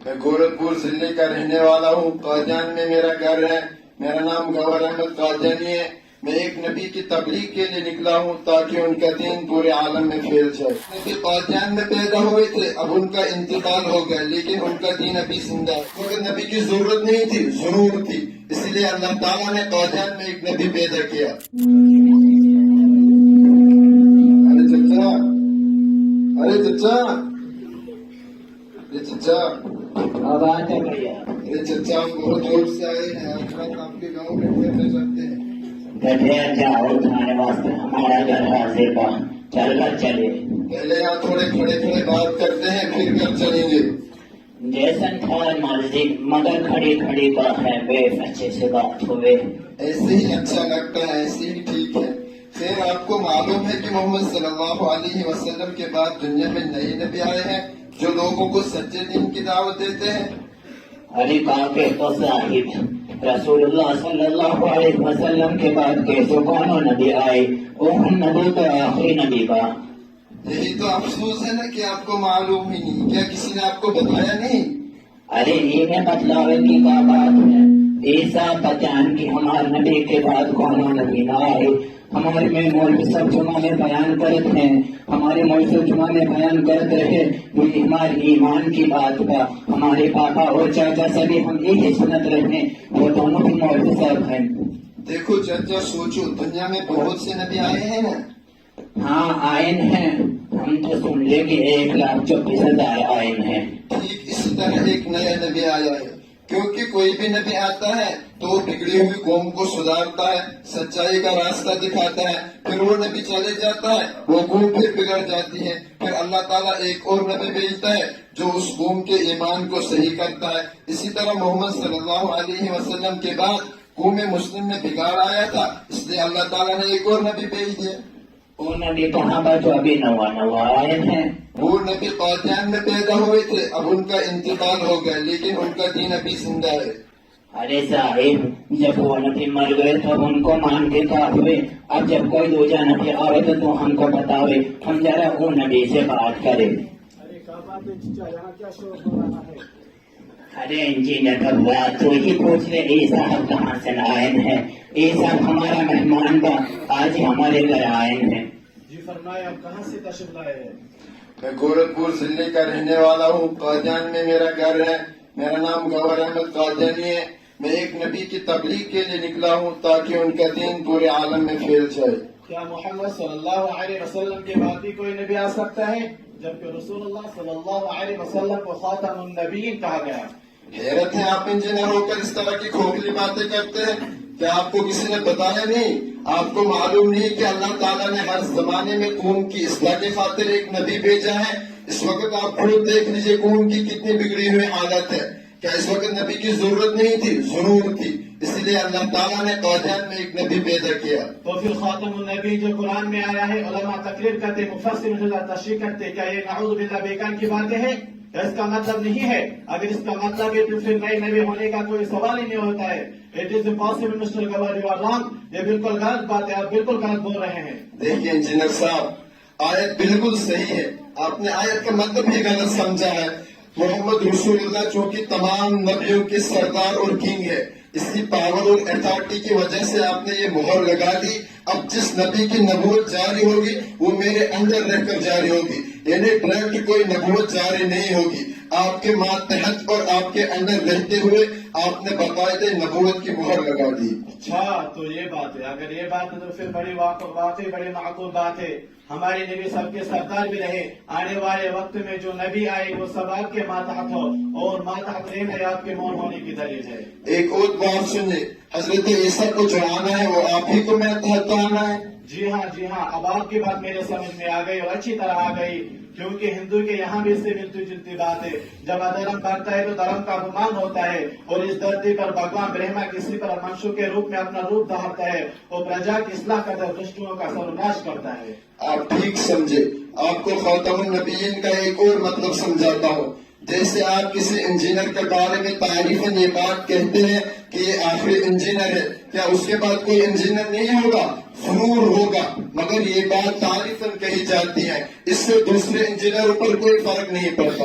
میں گورکھپور ضلع کا رہنے والا ہوں. قادیان میں میرا گھر ہے. میرا نام گوہر احمد قادیانی ہے. میں ایک نبی کی تبلیغ کے لیے نکلا ہوں تاکہ ان کا دین پورے عالم میں پھیل جائے. نبی قادیان میں پیدا ہوئے تھے, اب ان کا انتقال ہو گیا, لیکن ان کا دین ابھی زندہ ہے. کیونکہ نبی کی ضرورت نہیں تھی, ضرور تھی, اسی لیے اللہ تعالیٰ نے قادیان میں ایک نبی پیدا کیا. ارے چچا, ارے چچا, ارے چچا, آواز ہے بھیا. ارے چچا, ہم بہت دور سے آئے ہیں. آج رات آپ کے گاؤں میں ٹھہرنا چاہتے ہیں. بیٹھے جاؤ, کھانے واسطے ہمارا گھر حاضر با, چل کر چلے. پہلے یہاں تھوڑے کھڑے کھڑے بات کرتے ہیں, پھر گھر چلیں گے. جیسن تھار مرضی, مگر کھڑی کھڑی بات ہے, بے اچھے سے بات ہوئے. ایسے ہی اچھا لگتا ہے, ایسے ہی ٹھیک ہے. خیر, آپ کو معلوم ہے کہ محمد صلی اللہ علیہ وسلم کے بعد دنیا میں نئے نبی آئے ہیں جو لوگوں کو سچے دین کی دعوت دیتے ہیں. علی کافی تو صاحب رسول اللہ صلی اللہ علیہ وسلم کے بعد کیسے کونوں نبی آئے, وہ نبی تو آخری نبی کا. یہی تو افسوس ہے نا کہ آپ کو معلوم ہی نہیں. کیا کسی نے آپ کو بتایا نہیں؟ ارے یہ میں بتلاوے کی کیا بات ہے. ایسا بچان کی ہمارے نبی کے بعد کونوں نبی نہ آئے. ہمارے میں مولوی سب جمعہ میں بیان کرتے ہیں, ہمارے مولوی سب جمعہ میں بیان کرتے رہے. یہ ہمارے ایمان کی بات کا, ہمارے پاپا اور چاچا سبھی ہم ایک ہی سنت رہتے ہیں, وہ دونوں بھی مولوی صاحب ہیں. دیکھو چچا, سوچو, دنیا میں بہت سے نبی آئے ہیں نا. ہاں آئین ہیں, ہم تو سن لے کہ 1,24,000 آئین ہیں. ٹھیک اسی طرح ایک نیا نبی آیا ہے. کیونکہ کوئی بھی نبی آتا ہے تو وہ بگڑی ہوئی قوم کو سدھارتا ہے, سچائی کا راستہ دکھاتا ہے. پھر وہ نبی چلے جاتا ہے, وہ قوم پھر بگڑ جاتی ہے. پھر اللہ تعالیٰ ایک اور نبی بھیجتا ہے جو اس قوم کے ایمان کو صحیح کرتا ہے. اسی طرح محمد صلی اللہ علیہ وسلم کے بعد قوم مسلم میں بگاڑ آیا تھا, اس لیے اللہ تعالیٰ نے ایک اور نبی بھیج دیا. وہ نبی کہاں پر جو ابھی نوا آئین ہیں. وہ نبی قادیان میں پیدا ہوئے تھے, اب ان کا انتقال ہو گیا, لیکن ان کا دین ابھی زندہ ہے. ارے صاحب, جب وہ نبی مر گئے تب ان کو مان کے کہا ہوئے, اب جب کوئی دوجا نبی آئے تو ہم کو بتاوے, ہم ذرا وہ نبی سے بات کریں. ارے انجینئر کا بات تو ہی پوچھ لے, اے صاحب کہاں سے آئین ہے. اے صاحب ہمارا مہمان با, آج ہمارے گھر آئین ہے. جی فرمائے, آپ کہاں سے تشریف لائے ہیں؟ میں گورکھپور ضلع کا رہنے والا ہوں. قادیان میں میرا گھر ہے. میرا نام گوہر احمد قادیانی ہے. میں ایک نبی کی تبلیغ کے لیے نکلا ہوں تاکہ ان کا دین پورے عالم میں پھیل جائے. کیا محمد صلی اللہ علیہ وسلم کے بعد بھی کوئی نبی آ سکتا ہے, جبکہ رسول اللہ صلی اللہ علیہ وسلم کو خاتم النبیین کہا گیا؟ حیرت ہے, آپ انجینئر ہو کر اس طرح کی کھوکھلی باتیں کرتے ہیں. کیا آپ کو کسی نے بتایا نہیں؟ آپ کو معلوم نہیں کہ اللہ تعالیٰ نے ہر زمانے میں قوم کی اصلاح کی خاطر ایک نبی بھیجا ہے. اس وقت آپ خود دیکھ لیجئے قوم کی کتنی بگڑی ہوئی حالت ہے. کیا اس وقت نبی کی ضرورت نہیں تھی؟ ضرور تھی, اسی لیے اللہ تعالیٰ نے قادیان میں ایک نبی پیدا کیا. تو پھر خاتم النبی جو قرآن میں آیا ہے, علماء تقریر کرتے, مفسر تشریح کرتے, کیا یہ نعوذ باللہ بیکان کی باتیں ہیں؟ اس کا مطلب نہیں ہے. اگر اس کا مطلب ہے تو پھر نئے نبی ہونے کا کوئی سوال ہی نہیں ہوتا ہے. It is impossible mister Gohar, you are wrong. یہ بالکل غلط بات ہے, آپ بالکل غلط بول رہے ہیں. دیکھیے انجینئر صاحب, آیت بالکل صحیح ہے, آپ نے آیت کا مطلب ہی غلط سمجھا ہے. محمد رسول اللہ چونکہ تمام نبیوں کے سردار اور کنگ ہے, اسی پاور اور اتھارٹی کی وجہ سے آپ نے یہ مہر لگا دی. اب جس نبی کی نبوت جاری ہوگی وہ میرے اندر رہ کر جاری ہوگی, یعنی ڈائریکٹ کوئی نبوت جاری نہیں ہوگی. آپ کے ماتحت اور آپ کے اندر رہتے ہوئے آپ نے باقاعدہ نبوت کی مہر لگا دی. اچھا, تو یہ بات ہے. اگر یہ بات ہے تو پھر بڑی واقعی بڑی معقول بات ہے. ہمارے نبی سب کے سردار بھی رہے. آنے والے وقت میں جو نبی آئے وہ سب آپ کے ماتحت ہو, اور ماتحت رہنا آپ کے مون ہونے کی دلیل ہے. ایک اور بات سنیے, حضرت عیسیٰ کو جو آنا ہے وہ آپ ہی کو ماتحت آنا ہے. جی ہاں, جی ہاں, اب آپ کی بات میرے سمجھ میں آ گئی, اور اچھی طرح آ گئی, کیونکہ ہندو کے یہاں بھی اس سے ملتی جلتی بات ہے. جب ادھرم کرتا ہے تو دھرم کا گمان ہوتا ہے, اور اس دھرتی پر بھگوان برہما کسی پر منشو کے روپ میں اپنا روپ دھارتا ہے, اور پرجا کی اصلاح کر دشٹوں کا سروناش کرتا ہے. آپ ٹھیک سمجھے. آپ کو خاتم النبیین کا ایک اور مطلب سمجھاتا ہوں. جیسے آپ کسی انجینئر کے بارے میں تعریفاً یہ بات کہتے ہیں کہ یہ آخری انجینئر ہے, کیا اس کے بعد کوئی انجینئر نہیں ہوگا؟ ضرور ہوگا, مگر یہ بات تعریفاً کہی جاتی ہے, اس سے دوسرے انجینئروں پر کوئی فرق نہیں پڑتا.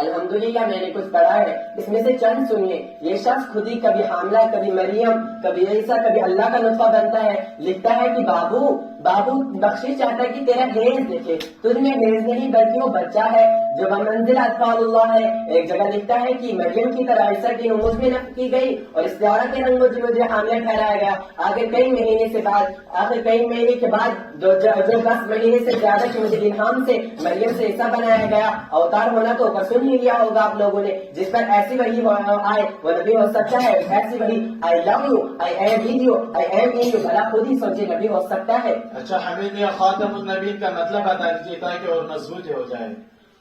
الحمدللہ میں نے کچھ پڑھا ہے، اس میں سے چند سنیے۔ یہ شخص خود ہی کبھی حاملہ، کبھی مریم، کبھی عیسیٰ، کبھی اللہ کا نطفہ بنتا ہے۔ لکھتا ہے کہ بابو بخشش چاہتا ہے کہ تیرا حیض دیکھے، تجھ میں حیض نہیں بلکہ وہ بچہ ہے جو بمنزل اطفال اللہ ہے۔ ایک جگہ لکھتا ہے کہ مریم کی طرح عیسیٰ کی نموز میں نفخ کی گئی اور استعارہ کے رنگ مجھے حاملہ ٹھہرایا گیا۔ آخر کئی مہینے کے بعد جو 10 مہینے سے زیادہ کی مجھے الہام سے مریم سے عیسیٰ بنایا گیا۔ اوتار ہونا تو اوپر سن ہی لیا ہوگا آپ لوگوں نے، جس پر ایسی وحی آئے وہ نبی ہو سکتا ہے۔ ایسی وحی I love you, I am with you, I am in you، بھلا خود ہی سوچے نبی ہو سکتا ہے۔ اچھا حمید نے خاتم النبیین کا مطلب بتا دیجیے تاکہ اور مضبوط ہو جائے۔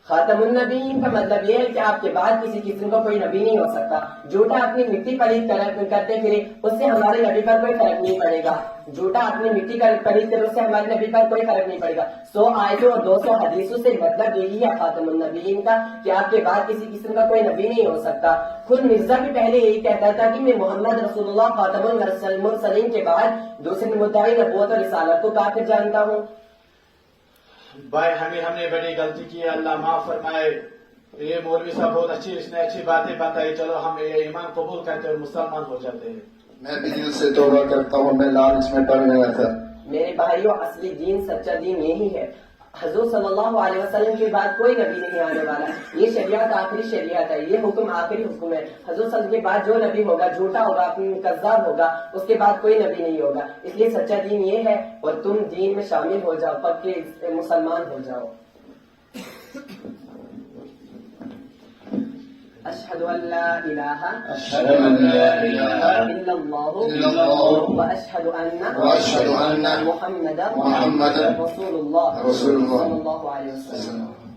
خاتم النبیین کا مطلب یہ ہے کہ آپ کے بعد کسی قسم کا کوئی نبی نہیں ہو سکتا۔ جھوٹا اپنی مٹی پلید کرتے پھرے، اس سے ہمارے نبی پر کوئی فرق نہیں پڑے گا۔ جھوٹا اپنی مٹی پلید کرے، اس سے ہمارے نبی پر کوئی فرق نہیں پڑے گا۔ 100 آیتوں اور 200 حدیثوں سے مطلب یہی ہے خاتم النبیین کا کہ آپ کے بعد کسی قسم کا کوئی نبی نہیں ہو سکتا۔ خود مرزا بھی پہلے یہی کہتا تھا کہ میں محمد رسول اللہ خاتم المرسلین کے بعد دوسرے مدعی نبوت اور رسالت کو کافر جانتا ہوں۔ بھائی ہم نے بڑی غلطی کی ہے، اللہ معاف فرمائے۔ یہ مولوی صاحب بہت اس نے اچھی باتیں بتائی، چلو ہم یہ ایمان قبول کرتے اور مسلمان ہو جاتے ہیں۔ میں بھی دل سے توبہ کرتا ہوں، میں لالچ میں پڑ گیا تھا۔ میرے بھائیوں، اصلی دین، سچا دین یہی ہے۔ حضور صلی اللہ علیہ وسلم کے بعد کوئی نبی نہیں آنے والا۔ یہ شریعت آخری شریعت ہے، یہ حکم آخری حکم ہے۔ حضور صلی اللہ علیہ وسلم کے بعد جو نبی ہوگا جھوٹا ہوگا، کذاب ہوگا، اس کے بعد کوئی نبی نہیں ہوگا۔ اس لیے سچا دین یہ ہے، اور تم دین میں شامل ہو جاؤ، پکے مسلمان ہو جاؤ۔ اشہد ان لا الہ الا اللہ واشہد ان محمدا رسول اللہ صلی اللہ علیہ وسلم۔